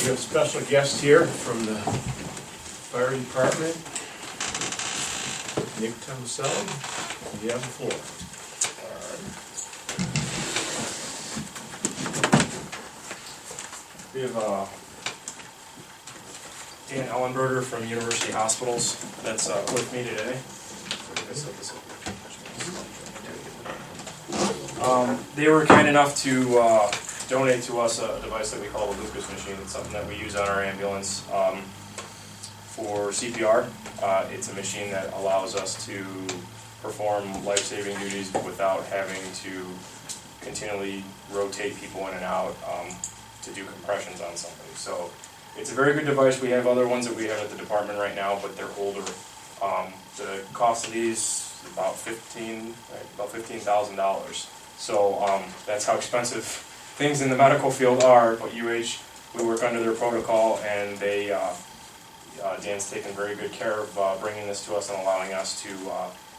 We have a special guest here from the fire department, Nick Tomaselli. You have the floor. We have Dan Ellenberger from University Hospitals that's with me today. They were kind enough to donate to us a device that we call the Lucas machine. It's something that we use on our ambulance for CPR. It's a machine that allows us to perform life-saving duties without having to continually rotate people in and out to do compressions on somebody. So it's a very good device. We have other ones that we have at the department right now, but they're older. The cost of these is about $15,000. So that's how expensive things in the medical field are. But UH, we work under their protocol, and they Dan's taken very good care of bringing this to us and allowing us to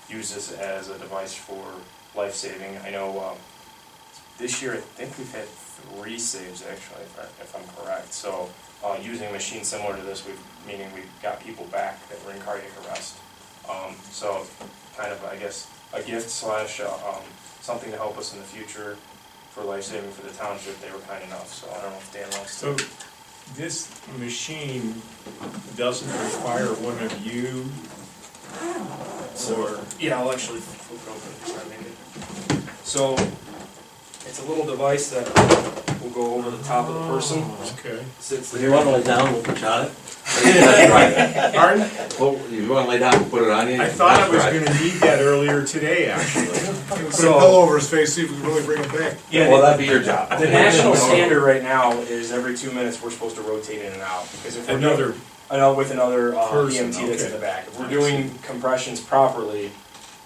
use this as a device for life-saving. I know this year I think we've had 3 saves actually, if I'm correct. So using a machine similar to this, meaning we've got people back that were in cardiac arrest. So kind of, I guess, a gift slash something to help us in the future for life-saving for the township. They were kind enough. So I don't know if Dan wants to. So this machine doesn't require one of you, or Yeah, I'll actually flip it open. So it's a little device that will go over the top of the person. okay. Sits If there. you want to lay down, we'll put you on it. Pardon? Well, if you want to lay down, we'll put it on you. I thought I was That's right. going to need that earlier today, actually. Put a pillow over his face, see if we can really bring him back. Yeah, Well, that'd be your job. the national standard right now is every 2 minutes we're supposed to rotate in and out, because if we're Another with another person, EMT that's in okay. the back. If we're doing compressions properly,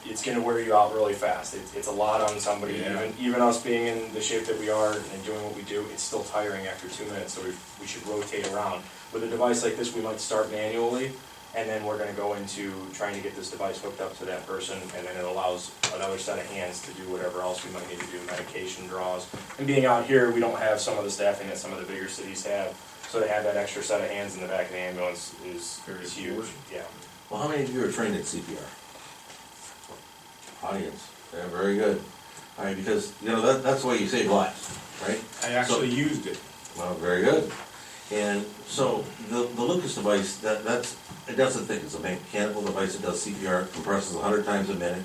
it's going to wear you out really fast. It's a lot on somebody. Yeah. Even us being in the shape that we are and doing what we do, it's still tiring after 2 minutes. So we should rotate around. With a device like this, we might start manually, and then we're going to go into trying to get this device hooked up to that person, and then it allows another set of hands to do whatever else we might need to do, medication draws. And being out here, we don't have some of the staffing that some of the bigger cities have. So to have that extra set of hands in the back of the ambulance is huge. important. Yeah. Well, how many of you are trained at CPR? Audience. Yeah, very good. All right, because, you know, that's the way you save lives, right? I actually used it. Well, very good. And so the Lucas device, it doesn't think it's a mechanical device. It does CPR, compresses 100 times a minute.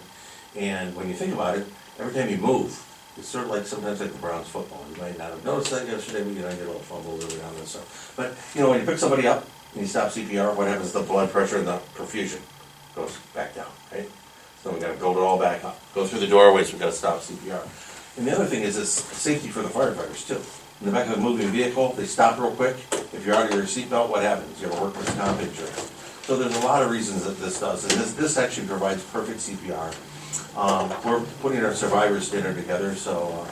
And when you think about it, every time you move, it's sort of like sometimes like the Browns football. You might not have noticed that yesterday, but you know, I get a little fumbles every now and then. So, but you know, when you pick somebody up and you stop CPR, what happens? The blood pressure and the perfusion goes back down, right? So we got to build it all back up. Go through the doorways. We got to stop CPR. And the other thing is it's safety for the firefighters too. In the back of a moving vehicle, they stop real quick. If you're out of your seatbelt, what happens? You have a workman's comp injury. So there's a lot of reasons that this does, and this actually provides perfect CPR. We're putting our survivors dinner together, so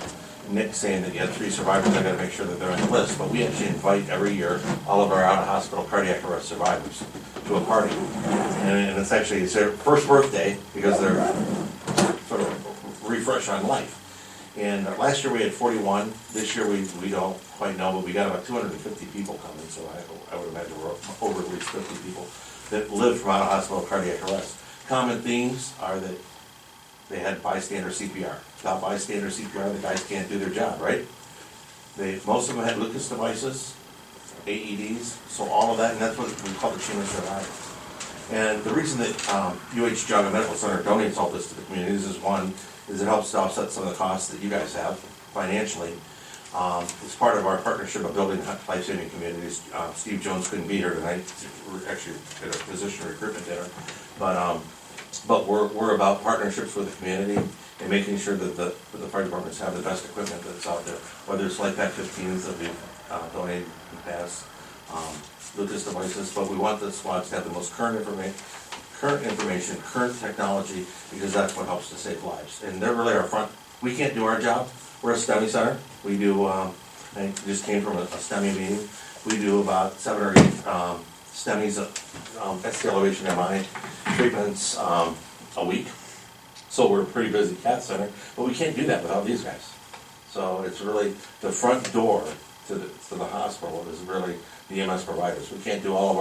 Nick's saying that you had 3 survivors. I got to make sure that they're on the list. But we actually invite every year all of our out-of-hospital cardiac arrest survivors to a party, and it's their first birthday because they're sort of refresh on life. And last year we had 41. This year we don't quite know, but we got about 250 people coming. So I would imagine we're over at least 50 people that live from out-of-hospital cardiac arrest. Common themes are that they had bystander CPR. Without bystander CPR, the guys can't do their job, right? Most of them had Lucas devices, AEDs, so all of that, and that's what we call the chain of survival. And the reason that UH Geauga Medical Center donates all this to the communities is it helps to offset some of the costs that you guys have financially. It's part of our partnership of building life-saving communities. Steve Jones couldn't be here tonight. We're actually at a physician recruitment dinner, but we're about partnerships with the community and making sure that the fire departments have the best equipment that's out there. Whether it's like that 15s that we've donated in the past, Lucas devices, but we want the squads to have the most current information, current technology, because that's what helps to save lives. And they're really our front. We can't do our job. We're a STEMI center. We do, I just came from a STEMI meeting. We do about 7 or 8 STEMIs, ST elevation MI treatments a week. So we're a pretty busy CAT center, but we can't do that without these guys. So it's really the front door to the hospital is really the EMS providers. We can't do all of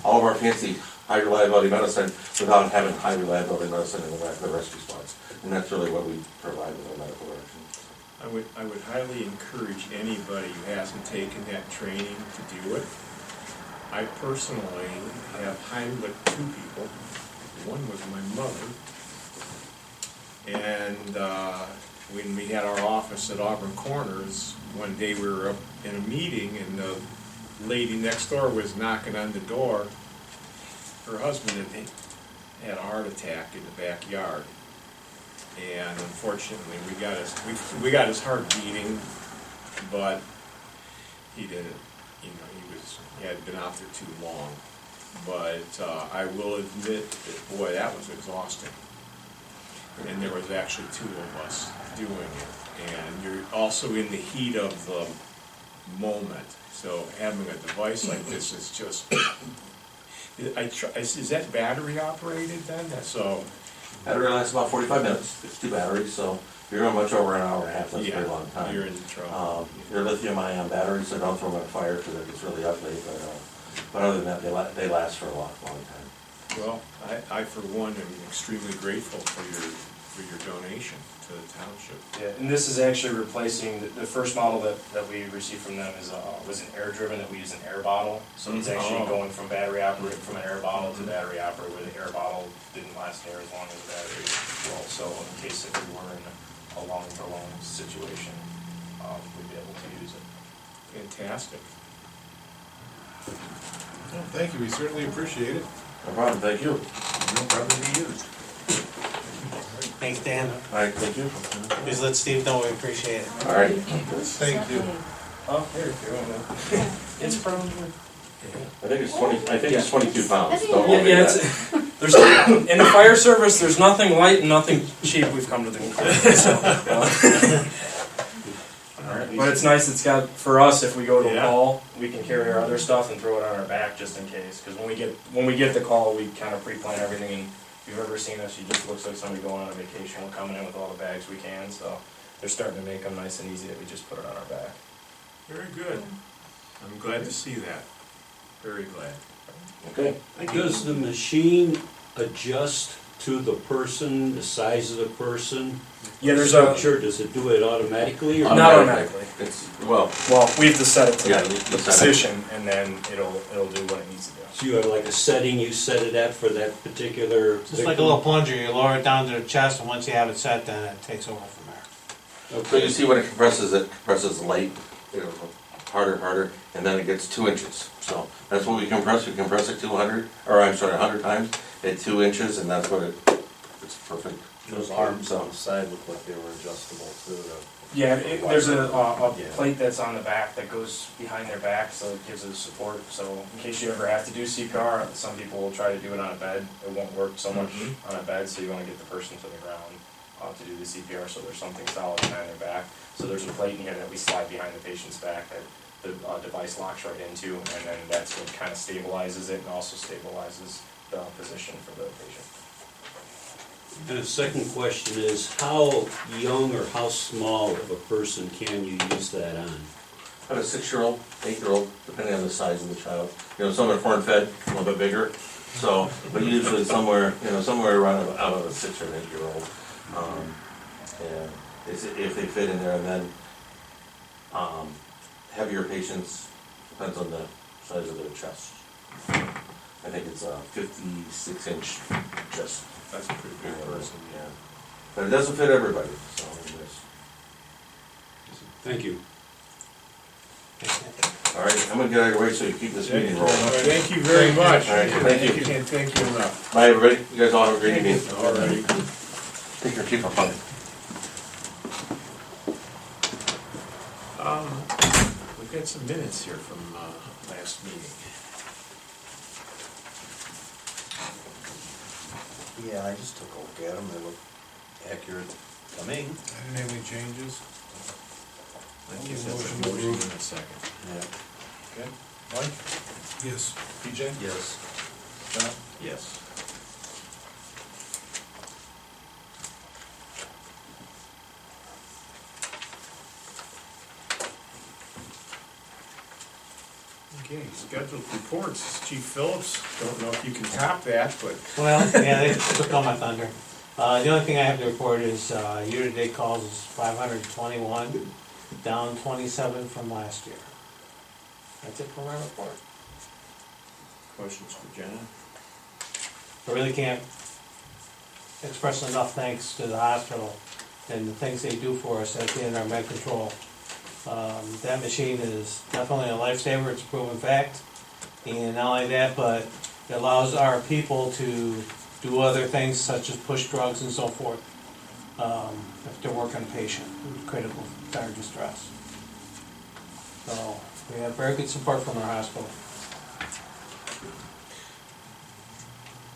our fancy high reliability medicine without having high reliability medicine in the rescue spots. And that's really what we provide with our medical direction. I would highly encourage anybody who hasn't taken that training to do it. I personally have hired with 2 people. One was my mother. And when we had our office at Auburn Corners, one day we were up in a meeting and the lady next door was knocking on the door. Her husband had a heart attack in the backyard. And unfortunately, we got his heart beating, but he didn't, he had been out there too long. But I will admit that, boy, that was exhausting. And there was actually 2 of us doing it. And you're also in the heat of the moment. So having a device like this is just, is that battery operated then? So. Battery lasts about 45 minutes. It's 2 batteries, so if you're going much over an hour and a half, that's a very long time. You're in trouble. They're lithium-ion batteries, so don't throw them on fire because it gets really ugly. But other than that, they last for a long time. Well, I for one am extremely grateful for your donation to the township. Yeah, and this is actually replacing, the first model that we received from them was an air driven, that we use an air bottle. So it's actually going from battery operated, from an air bottle to battery operated, where the air bottle didn't last near as long as the battery. Well, so in case if we were in a long prolonged situation, we'd be able to use it. Fantastic. Well, thank you, we certainly appreciate it. No problem, thank you. No problem to be used. Thanks, Dan. All right, thank you. Please let Steve know we appreciate it. All right. Thank you. Oh, there you go. It's from. I think it's 22 pounds. Don't Yeah, hold me yeah, to that. there's, in the fire service, there's nothing light and nothing cheap, we've come to the conclusion, so. But it's nice, it's got, for us, if we go to a call, we can carry our other stuff and throw it on our back just in case. Because when we get the call, we kind of pre-plan everything, and if you've ever seen us, it just looks like somebody going on a vacation. We're coming in with all the bags we can, so they're starting to make them nice and easy that we just put it on our back. Very good. I'm glad to see that. Very glad. Okay. Does the machine adjust to the person, the size of the person? Yeah, there's a, Structure, does it do it automatically or? Not automatically. It's, well, well, we have to set it to Yeah, the you set it. position, and then it'll do what it needs to do. So you have like a setting you set it at for that particular? Just like a little plunger, you lower it down to the chest, and once you have it set, then it takes over from there. so you see when it compresses light, harder, and then it gets 2 inches. So that's what we compress. We compress it 100 times at 2 inches, and that's what it's perfect. Those arms on the side look like they were adjustable too. Yeah, there's a plate that's on the back that goes behind their back, so it gives it support. So in case you ever have to do CPR, some people will try to do it on a bed. It won't work so much on a bed, so you want to get the person to the ground to do the CPR, so there's something solid behind their back. So there's a plate in here that we slide behind the patient's back that the device locks right into, and then that's what kind of stabilizes it and also stabilizes the position for the patient. And the second question is, how young or how small of a person can you use that on? About a 6-year-old, 8-year-old, depending on the size of the child. Some are corn-fed, a little bit bigger. So, but usually somewhere around out of a 6 or an 8-year-old. And if they fit in there, and then heavier patients, depends on the size of their chest. I think it's a 56-inch chest. That's a pretty big person. Yeah. But it doesn't fit everybody, so Thank you. all right, I'm gonna get out of your way so you keep this meeting rolling. Thank you very much. All right, thank you. Can't thank you enough. Bye, everybody. You guys all have a great evening. All right. Take care, keep up on it. We've got some minutes here from last meeting. Yeah, I just took a look at them, they look accurate to me. I didn't have any changes. I guess that's a motion in a second. Yeah. Okay. Mike? Yes. PJ? Yes. John? Yes. Okay, scheduled reports, Chief Phillips, don't know if you can top that, but Well, yeah, they took all my thunder. The only thing I have to report is, year-to-date calls is 521, down 27 from last year. That's it for my report. questions for Jenna? I really can't express enough thanks to the hospital and the things they do for us at the end of our med control. That machine is definitely a lifesaver, it's a proven fact. And not only that, but it allows our people to do other things such as push drugs and so forth, if they're working a patient with critical dire distress. So we have very good support from our hospital.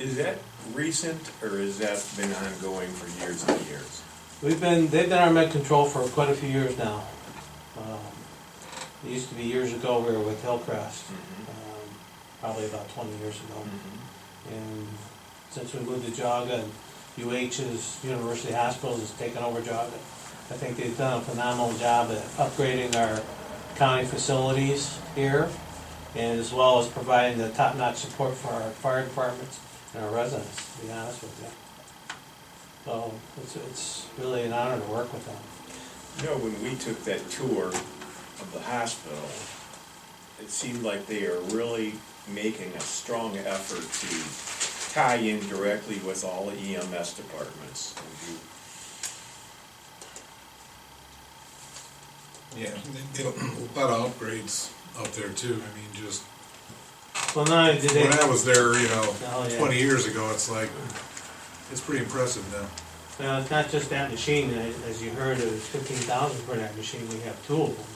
Is that recent, or has that been ongoing for years and years? They've been our med control for quite a few years now. It used to be years ago, we were with Hillcrest, probably about 20 years ago. And since we moved to Jaga, and UH's University Hospitals has taken over Jaga, I think they've done a phenomenal job at upgrading our county facilities here, and as well as providing the top-notch support for our fire departments and our residents, to be honest with you. So it's really an honor to work with them. You know, when we took that tour of the hospital, it seemed like they are really making a strong effort to tie in directly with all the EMS departments. Yeah, they did a lot of upgrades up there too. I mean, just, Well, not only did they, when I was there, Oh, yeah. 20 years ago, it's like, it's pretty impressive now. well, it's not just that machine, as you heard, it was 15,000 for that machine, we have two of them.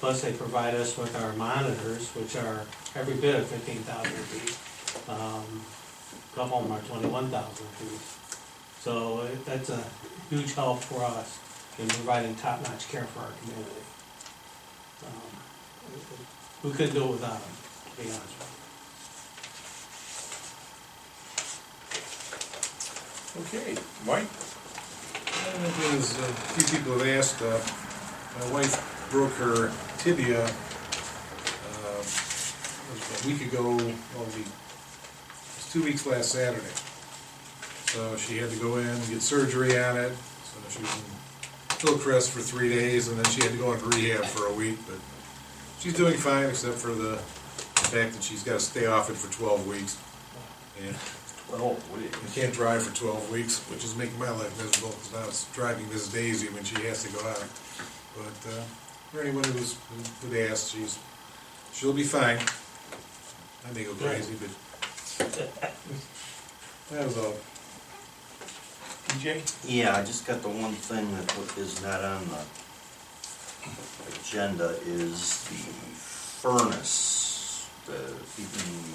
Plus they provide us with our monitors, which are every bit of 15,000 feet. A couple of them are 21,000 feet. So that's a huge help for us in providing top-notch care for our community. We couldn't do it without them, to be honest with you. Okay, Mike? As a few people have asked, my wife broke her tibia it was a week ago, well, it was 2 weeks last Saturday. So she had to go in and get surgery on it. So she was in Hillcrest for 3 days, and then she had to go into rehab for a week. But she's doing fine, except for the fact that she's got to stay off it for 12 weeks. And Well, we, I can't drive for 12 weeks, which is making my life miserable, because now it's driving Miss Daisy when she has to go out. But for anyone who asked, she'll be fine. I may go crazy, but that was all. DJ? yeah, I just got the one thing that is not on the agenda is the furnace, the heating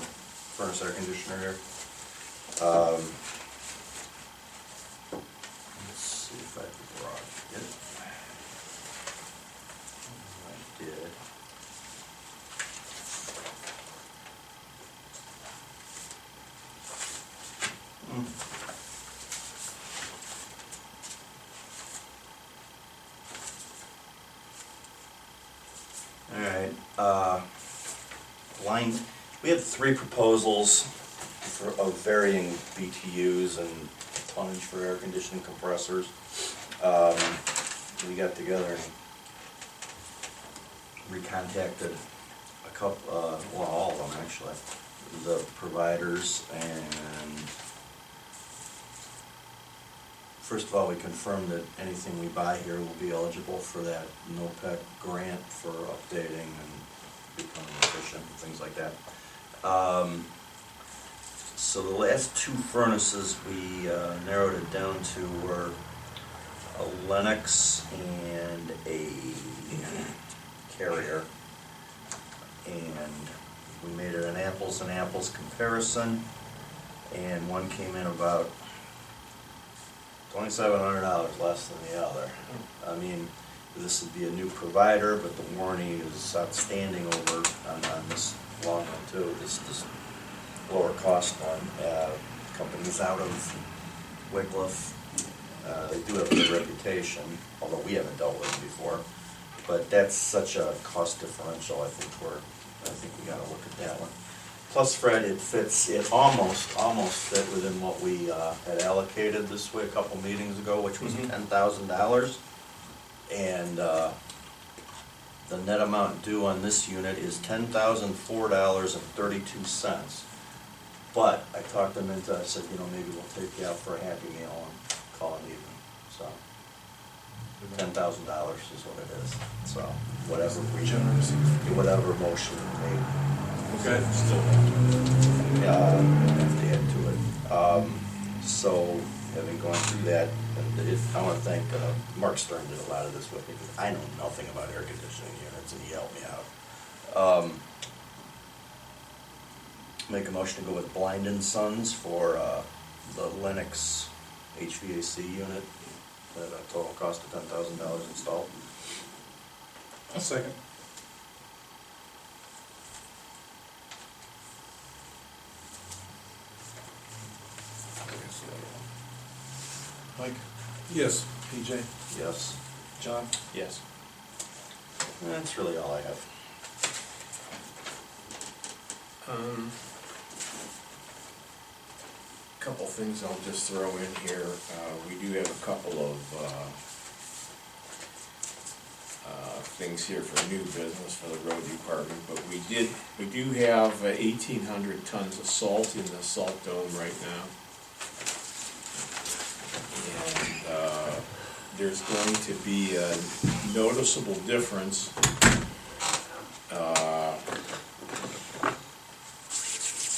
furnace air conditioner here. Let's see if I brought it. I did. Alright, line, we have 3 proposals of varying BTUs and tonnage for air conditioning compressors. We got together and recontacted a couple, well, all of them actually, the providers, and first of all, we confirmed that anything we buy here will be eligible for that NOPEC grant for updating and becoming efficient and things like that. So the last 2 furnaces we narrowed it down to were a Lennox and a Carrier. And we made it an apples and apples comparison, and one came in about $2,700 less than the other. I mean, this would be a new provider, but the warranty is outstanding over on this long one too, this lower cost one. Companies out of Wycliffe, they do have a good reputation, although we haven't dealt with them before. But that's such a cost differential, I think we're I think we gotta look at that one. Plus, Fred, it almost fit within what we had allocated this way a couple meetings ago, which was Mhm. $10,000. And the net amount due on this unit is $10,004.32. But I talked them into, I said, maybe we'll take you out for a Happy Meal and call it even, so. $10,000 is what it is, so whatever whatever motion we made. Okay. Still. Have to add to it. So, having gone through that, and I want to thank, Mark Stern did a lot of this with me, because I know nothing about air conditioning units, and he helped me out. Make a motion to go with Blind and Sons for, the Lennox HVAC unit, at a total cost of $10,000 installed. A second. Mike, Yes. PJ, Yes. John? Yes. That's really all I have. Couple things I'll just throw in here. We do have a couple of things here for new business for the road department, but we do have 1,800 tons of salt in the salt dome right now. And there's going to be a noticeable difference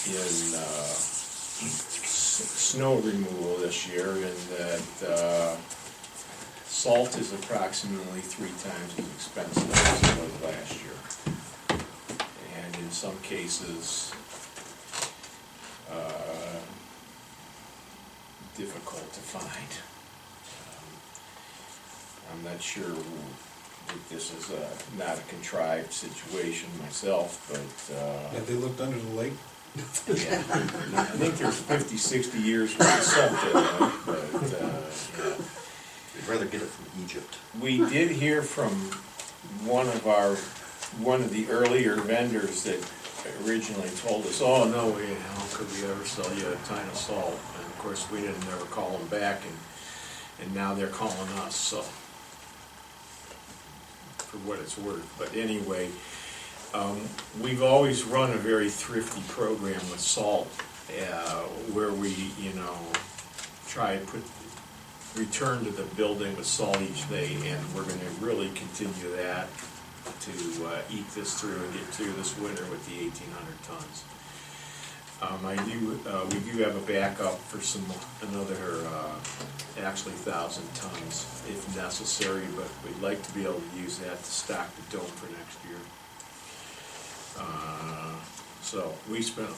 in snow removal this year, and that salt is approximately 3 times as expensive as it was last year. And in some cases, difficult to find. I'm not sure that this is not a contrived situation myself, but Have they looked under the lake? yeah, I think there's 50, 60 years worth of salt there, but yeah. We'd rather get it from Egypt. We did hear from one of the earlier vendors that originally told us, oh, no way, how could we ever sell you a ton of salt? And of course, we didn't ever call them back, and now they're calling us, so, for what it's worth. But anyway, we've always run a very thrifty program with salt, where we, try to return to the building with salt each day, and we're gonna really continue that to eat this through and get through this winter with the 1,800 tons. We do have a backup for another, actually 1,000 tons if necessary, but we'd like to be able to use that to stock the dome for next year. So we spent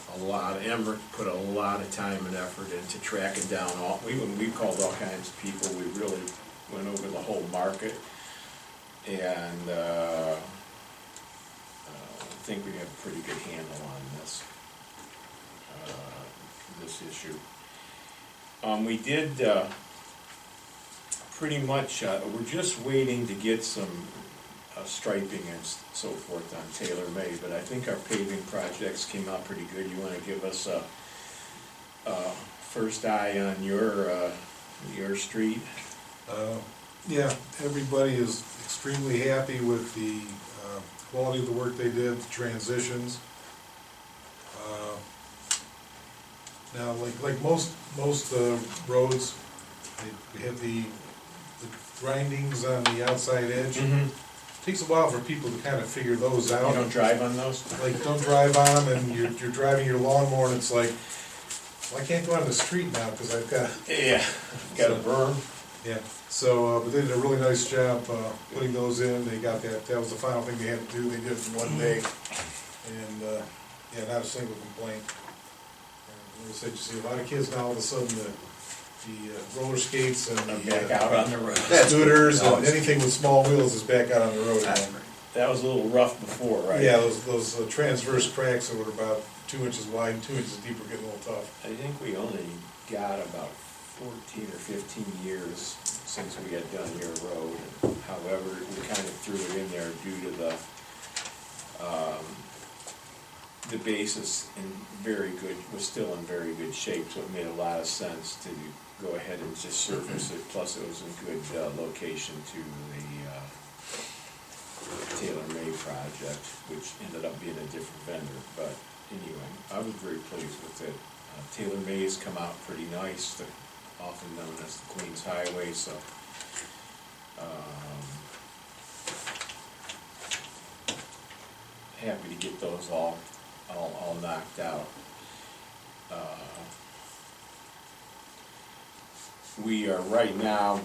Emmerich put a lot of time and effort into tracking down we called all kinds of people. We really went over the whole market, and I think we have a pretty good handle on this issue. We did pretty much, we're just waiting to get some striping and so forth on Taylor May, but I think our paving projects came out pretty good. You wanna give us a first eye on your street? Yeah, everybody is extremely happy with the quality of the work they did, the transitions. Now, like most roads, they have the grindings on the outside edge. Takes a while for people to kind of figure those out. You don't drive on those? Like, don't drive on them, and you're driving your lawnmower, and it's like, well, I can't go on the street now, because I've got... Yeah, got a berm. Yeah, so, but they did a really nice job putting those in. They got that was the final thing they had to do. They did it in one day, and, yeah, not a single complaint. And like I said, you see a lot of kids now, all of a sudden, the roller skates and Back out on the road. scooters and anything with small wheels is back out on the road again. That was a little rough before, right? Yeah, those transverse cracks that were about 2 inches wide, 2 inches deep, were getting a little tough. I think we only got about 14 or 15 years since we had done your road. However, we kind of threw it in there due to the the base is in very good, was still in very good shape, so it made a lot of sense to go ahead and just surface it, plus it was in good location to the Taylor May project, which ended up being a different vendor, but anyway, I was very pleased with it. Taylor May has come out pretty nice, often known as the Queens Highway, so happy to get those all knocked out. We are right now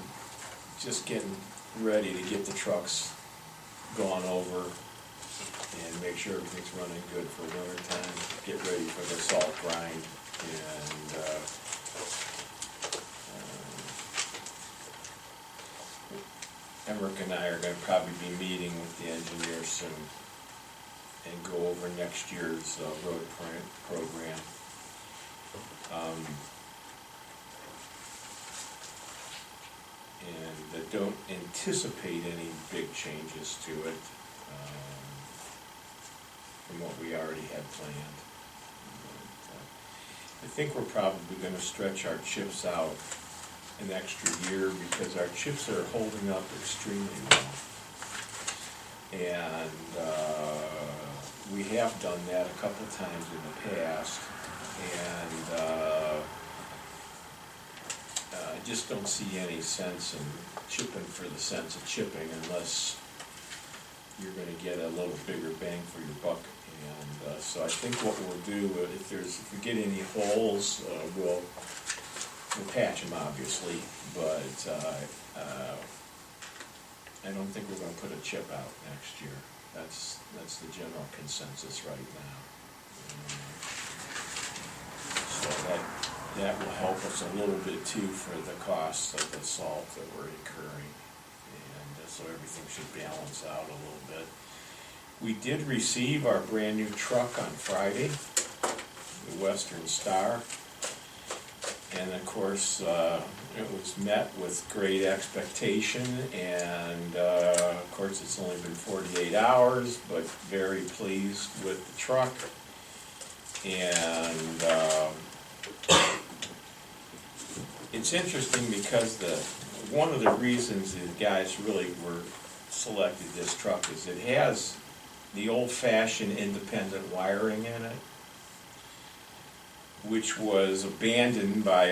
just getting ready to get the trucks gone over and make sure everything's running good for winter time, get ready for the salt grind, and Emmerich and I are gonna probably be meeting with the engineers soon and go over next year's road program. And don't anticipate any big changes to it from what we already had planned. But, I think we're probably gonna stretch our chips out an extra year because our chips are holding up extremely well. And we have done that a couple of times in the past, and I just don't see any sense in chipping for the sense of chipping unless you're gonna get a little bigger bang for your buck. And so I think what we'll do, if we get any holes, we'll patch them obviously, but I don't think we're gonna put a chip out next year. That's the general consensus right now. So that will help us a little bit too for the cost of the salt that we're incurring. And so everything should balance out a little bit. We did receive our brand new truck on Friday, the Western Star. And of course, it was met with great expectation, and of course, it's only been 48 hours, but very pleased with the truck. And it's interesting because one of the reasons the guys really selected this truck is it has the old-fashioned independent wiring in it, which was abandoned by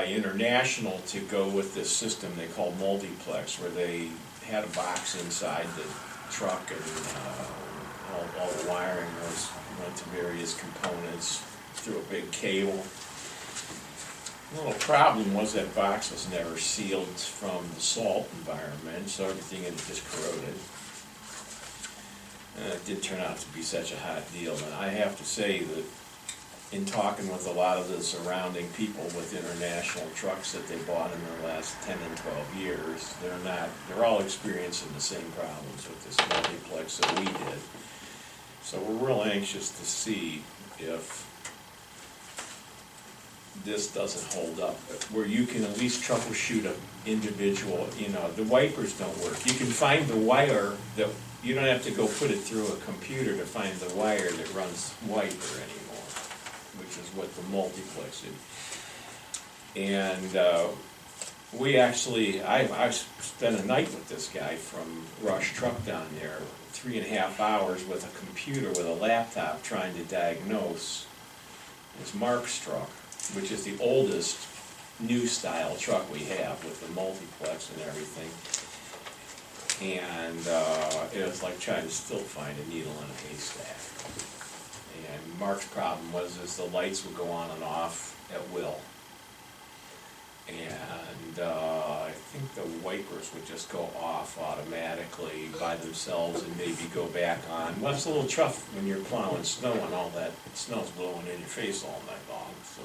International to go with this system they call multiplex, where they had a box inside the truck and all the wiring went to various components through a big cable. The little problem was that box was never sealed from the salt environment, so everything in it just corroded. And it did turn out to be such a hot deal, and I have to say that in talking with a lot of the surrounding people with International trucks that they bought in the last 10 and 12 years, they're all experiencing the same problems with this multiplex that we did. So we're real anxious to see if this doesn't hold up, where you can at least troubleshoot an individual, the wipers don't work. You can find the wire that, you don't have to go put it through a computer to find the wire that runs wiper anymore, which is what the multiplex is. And I spent a night with this guy from Rush Truck down there, 3.5 hours with a computer, with a laptop, trying to diagnose this Mark's truck, which is the oldest new style truck we have with the multiplex and everything. And it was like trying to still find a needle in a haystack. And Mark's problem was the lights would go on and off at will. And I think the wipers would just go off automatically by themselves and maybe go back on. Well, it's a little tough when you're plowing snow and all that snow's blowing in your face all night long, so.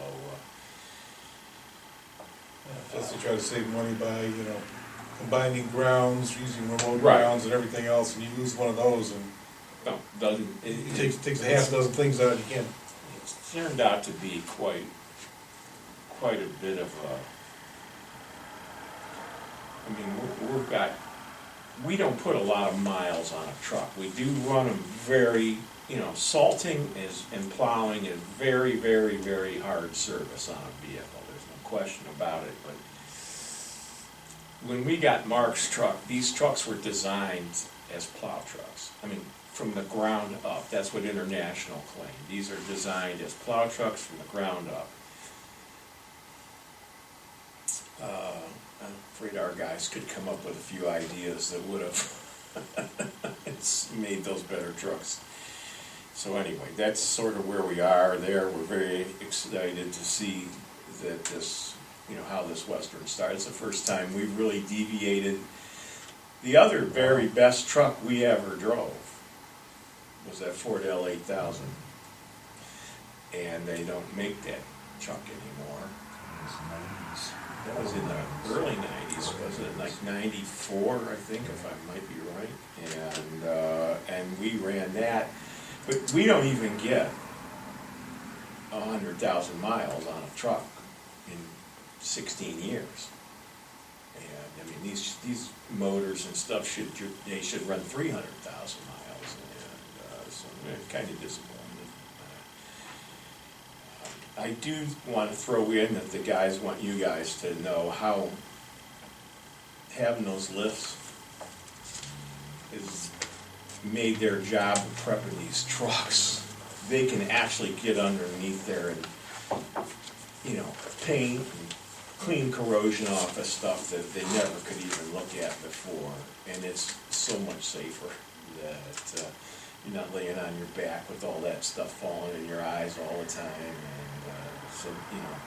Plus they try to save money by, combining grounds, using remote Right. grounds and everything else, and you lose one of those, and No, doesn't, it takes a half dozen things out you can't. it's turned out to be quite a bit of a, we don't put a lot of miles on a truck. We do run them very you know, salting and plowing is very, very, very hard service on a vehicle, there's no question about it, but when we got Mark's truck, these trucks were designed as plow trucks. I mean, from the ground up, that's what International claimed. These are designed as plow trucks from the ground up. I'm afraid our guys could come up with a few ideas that would have made those better trucks. So anyway, that's sort of where we are there. We're very excited to see that this, you know, how this Western started. It's the first time we've really deviated. The other very best truck we ever drove was that Ford L8000. And they don't make that truck anymore. That was in the early 90s, wasn't it? Like 94, I think, if I might be right. And we ran that. But we don't even get 100,000 miles on a truck in 16 years. And I mean, these motors and stuff should run 300,000 miles. And so I'm kind of disappointed. I do want to throw in that the guys want you guys to know how having those lifts has made their job of prepping these trucks. They can actually get underneath there and, you know, paint and clean corrosion off of stuff that they never could even look at before. And it's so much safer that you're not laying on your back with all that stuff falling in your eyes all the time. And so, you know,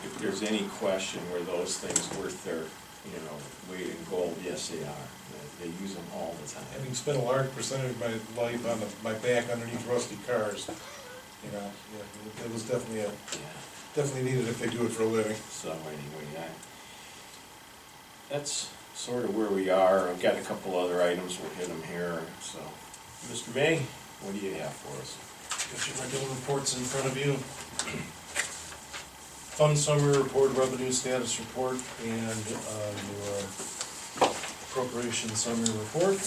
if there's any question were those things worth their, you know, weight in gold, yes they are. They use them all the time. Having spent a large percentage of my life on my back underneath rusty cars, you know, yeah, it was definitely definitely needed if they do it for a living. So anyway, that's sort of where we are. I've got a couple other items, we'll hit them here. So, Mr. May, what do you have for us? Got your regular reports in front of you. Fund summary report, revenue status report, and your appropriation summary report,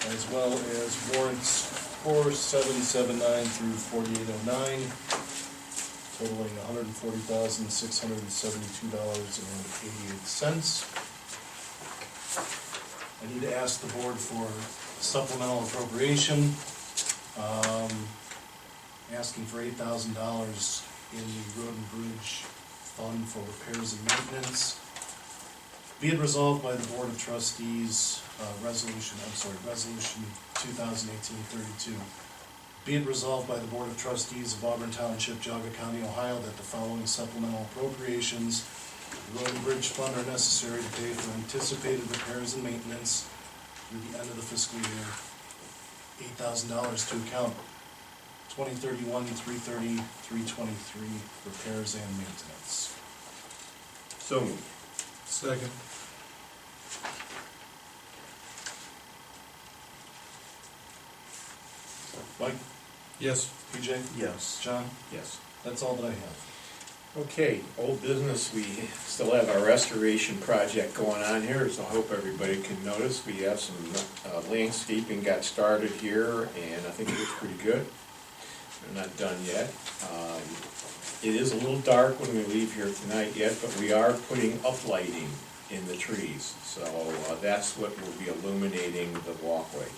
as well as warrants 4779 through 4809, totaling $140,672.88. I need to ask the board for supplemental appropriation, asking for $8,000 in the road and bridge fund for repairs and maintenance. Be it resolved by the Board of Trustees, resolution 2018-32. Be it resolved by the Board of Trustees of Auburn Township, Geauga County, Ohio, that the following supplemental appropriations, road and bridge fund, are necessary to pay for anticipated repairs and maintenance through the end of the fiscal year. $8,000 to account 2031-330-323 repairs and maintenance. So moved. Second. Mike? Yes. PJ? Yes. John? Yes. That's all that I have. Okay, old business, we still have our restoration project going on here, so I hope everybody can notice. We have some landscaping got started here, and I think it looks pretty good. We're not done yet. It is a little dark when we leave here tonight yet, but we are putting up lighting in the trees. So that's what will be illuminating the walkway.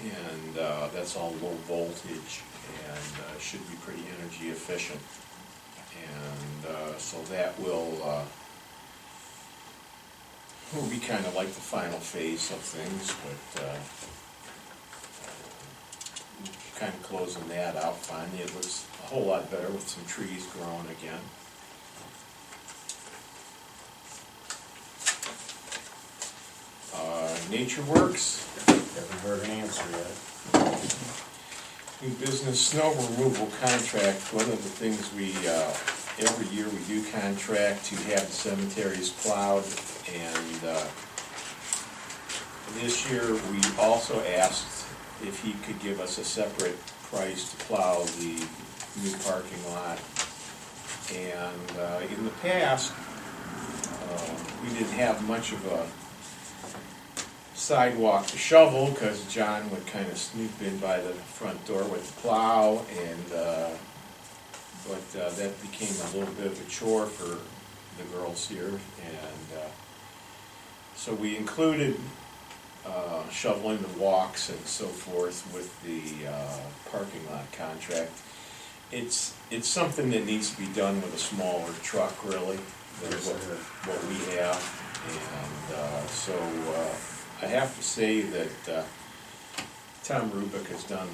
And that's all low voltage and should be pretty energy efficient. And so that will be kind of like the final phase of things, but kind of closing that out finally. It looks a whole lot better with some trees growing again. Nature Works. Haven't heard an answer yet. New business snow removal contract. One of the things we, every year we do contract to have the cemeteries plowed, and this year we also asked if he could give us a separate price to plow the new parking lot. And in the past, we didn't have much of a sidewalk to shovel, cause John would kinda snoop in by the front door with the plow, and, but that became a little bit of a chore for the girls here, and, so we included, shoveling the walks and so forth with the, parking lot contract. It's something that needs to be done with a smaller truck, really, than what we have. And so I have to say that Tom Rubik has done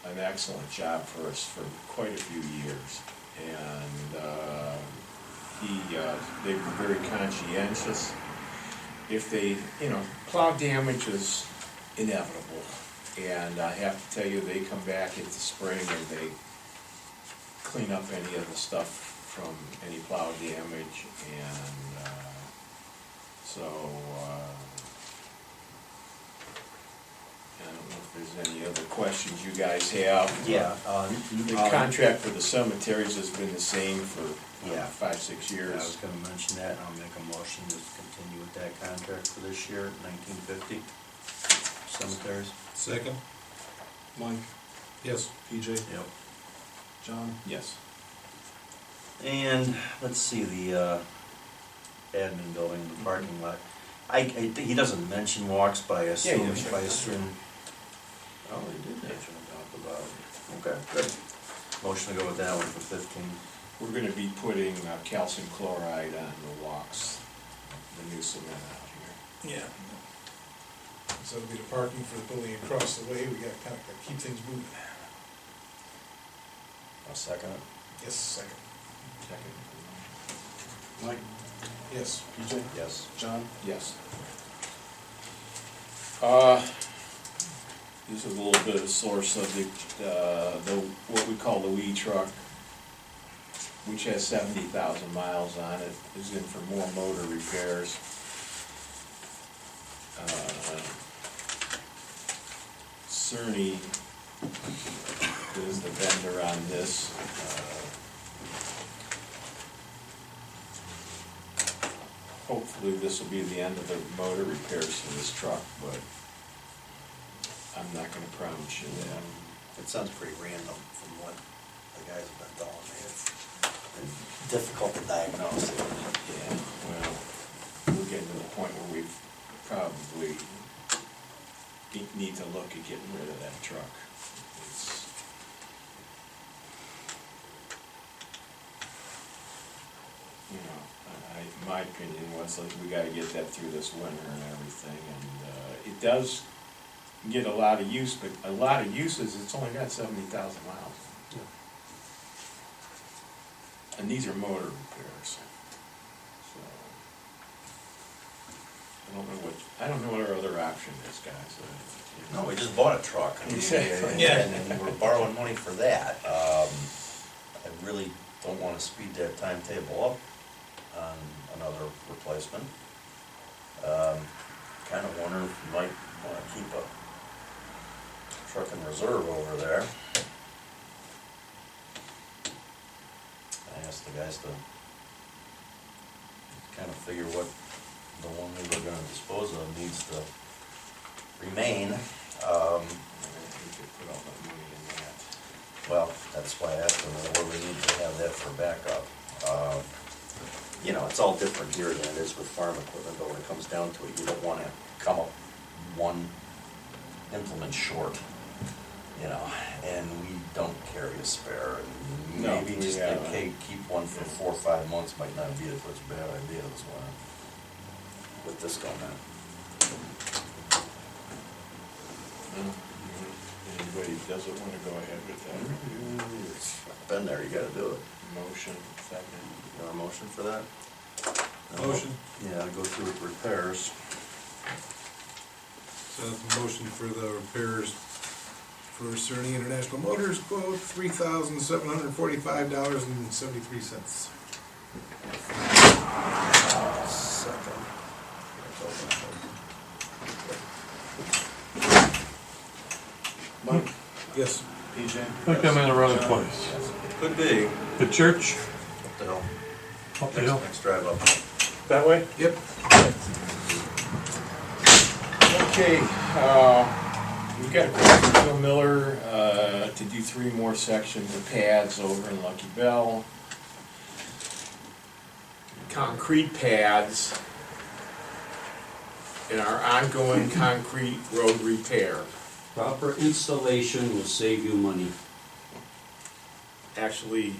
an excellent job for us for quite a few years. And they've been very conscientious. If they, plow damage is inevitable. And I have to tell you, they come back in the spring and they clean up any of the stuff from any plow damage, and so I don't know if there's any other questions you guys have. Yeah. The contract for the cemeteries has been the same for Yeah. 5-6 Yeah, I was years. gonna mention that, and I'll make a motion to continue with that contract for this year, 1950 cemeteries. Second? Mike, Yes. PJ, Yep. John, Yes. And, let's see, the, admin building, the parking lot. I think he doesn't mention walks, but I assume, does. I assume. Oh, he did mention it, talk about it. Okay, good. Motion to go with that one for 15. We're gonna be putting calcium chloride on the walks, the new cement out here. Yeah. So it'll be the parking for the building across the way, we gotta kinda keep things moving. I'll second it. Yes, second. Second. Mike, Yes. PJ, Yes. John, Yes. This is a little bit of a sore subject, what we call the weed truck, which has 70,000 miles on it, is in for more motor repairs. Cerny is the vendor on this. Hopefully this will be the end of the motor repairs for this truck, but I'm not gonna promise you that. It sounds pretty random from what the guys have been telling me. It's difficult to diagnose. Yeah, well, we're getting to the point where we probably need to look at getting rid of that truck. It's, my opinion was like, we gotta get that through this winter and everything, and, it does get a lot of use, but a lot of uses, it's only got 70,000 miles. And these are motor repairs. So, I don't know what our other option is, guys. No, we just bought a truck. I mean, Exactly. And we're borrowing money for that. I really don't wanna speed that timetable up on another replacement. Kinda wonder if you might wanna keep a truck in reserve over there. I asked the guys to kinda figure what the one we were gonna dispose of needs to remain. We could put all that money in that. Well, that's why I asked them, whether we need to have that for backup. It's all different here than it is with farm equipment, but when it comes down to it, you don't wanna come up one implement short, and we don't carry a spare. And No, maybe we just, haven't. okay, keep one for 4 or 5 months might not be such a bad idea this winter, with this going on. Anybody doesn't wanna go ahead with that? Been there, you gotta do it. Motion, second. You want a motion for that? Motion. Yeah, go through with repairs. So that's a motion for the repairs for Cerny International Motors, quote, $3,745.73. Second. Mike, Yes. PJ. I think I'm in the wrong John, place. Could be. The church, Up the hill. up the hill. Next drive up. That way? Yep. Okay, Okay, we've got a quote from Phil Miller, to do 3 more sections of pads over in Lucky Bell. Concrete pads in our ongoing concrete road repair. Proper installation will save you money. Actually,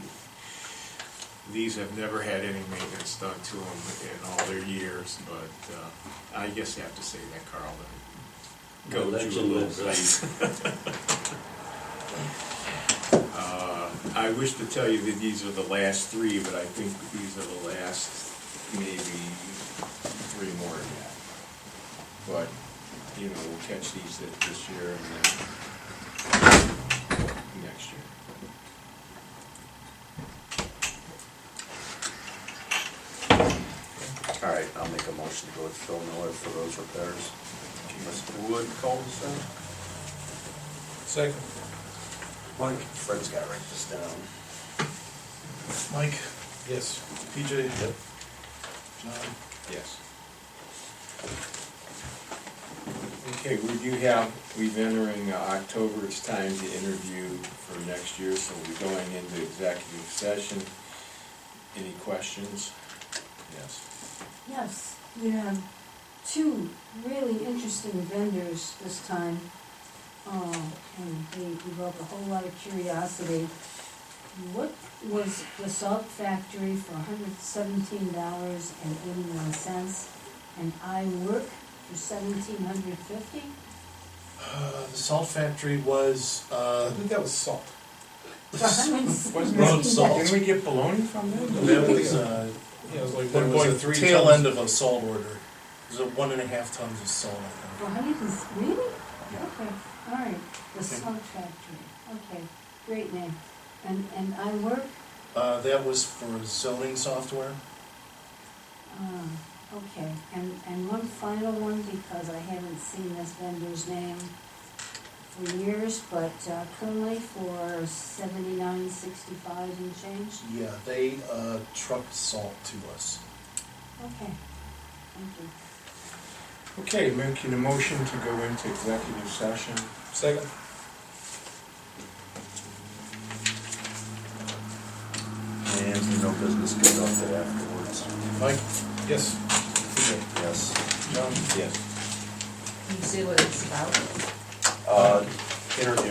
these have never had any maintenance done to them in all their years, but I guess you have to say that, Carl. My Go legend you a little lives bit. I wish to tell you that these are the last 3, but I think these are the last maybe 3 more than that. But, you know, we'll catch these this year and then next year. All right, I'll make a motion to go with Phil Miller for those repairs. Mr. Wood, cul-de-sac. Second. Mike, Fred's gotta write this down. Mike, Yes. PJ? Yep. John? Yes. Okay, we've entering October, it's time to interview for next year, so we're going into executive session. Any questions? Yes. Yes, we have 2 really interesting vendors this time. And they evoked a whole lot of curiosity. What was the salt factory for $117.81, and I work for $1,750? The salt factory was, I think that was salt. For $117. Road salt. Didn't we get bologna from them? that was, Yeah, it was like that was 1.3 the tail tons. end of a salt order. It was 1.5 tons of salt, I think. For 100 really? Yeah. Okay, all right, the salt factory, okay, great name. And I work, That was for zoning software. okay, and one final one, because I haven't seen this vendor's name for years, but currently for $79.65 and change. Yeah, they trucked salt to us. Okay, thank you. Okay, making a motion to go into executive session. Second. And no business conducted afterwards. Mike? Yes. PJ? Yes. John? Yes. Can you see what it's about? Interview.